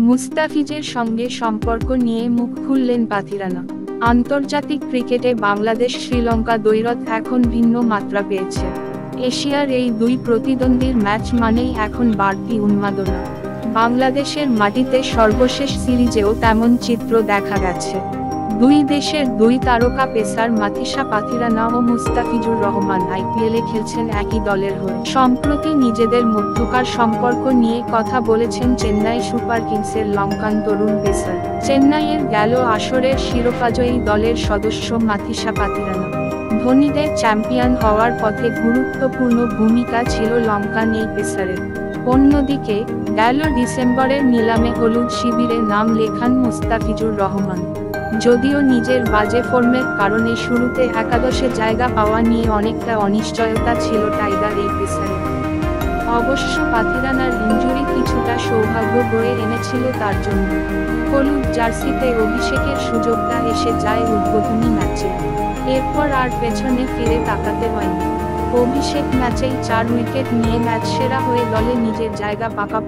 মুস্তাফিজের সঙ্গে সম্পর্ক নিয়ে মুখ খুললেন পাথিরানা। আন্তর্জাতিক ক্রিকেটে বাংলাদেশ শ্রীলঙ্কা দ্বৈরথ এখন ভিন্ন মাত্রা পেয়েছে। এশিয়ার এই দুই প্রতিদ্বন্দ্বীর ম্যাচ মানেই এখন বাড়তি উন্মাদনা। বাংলাদেশের মাটিতে সর্বশেষ সিরিজেও তেমন চিত্র দেখা গেছে। দুই দেশের দুই তারকা পেসার মাথিসা পাথিরানা ও মুস্তাফিজুর রহমান আইপিএলে খেলছেন একই দলের হয়ে। সম্প্রতি নিজেদের মধ্যকার সম্পর্ক নিয়ে কথা বলেছেন চেন্নাই সুপার কিংসের লঙ্কান তরুণ পেসার। চেন্নাইয়ের গেল আসরের শিরোপাজয়ী দলের সদস্য মাথিসা পাথিরানা। ধোনিদের চ্যাম্পিয়ন হওয়ার পথে গুরুত্বপূর্ণ ভূমিকা ছিল লঙ্কান এই পেসারের। অন্যদিকে গেল ডিসেম্বরের নিলামে হলুদ শিবিরে নাম লেখান মুস্তাফিজুর রহমান। যদিও নিজের বাজে ফর্মের কারণে শুরুতে একাদশে জায়গা পাওয়া নিয়ে অনেকটা অনিশ্চয়তা ছিল টাইগার এই পেসারের। অবশ্য পাথিরানার ইনজুরি কিছুটা সৌভাগ্য বয়ে এনেছিল তার জন্য। হলুদ জার্সিতে অভিষেকের সুযোগটা এসে যায় উদ্বোধনী ম্যাচে। এরপর আর পেছনে ফিরে তাকাতে হয়নি। অভিষেক ম্যাচেই 4 উইকেট নিয়ে ম্যাচ সেরা হয়ে দলে নিজের জায়গা পাকা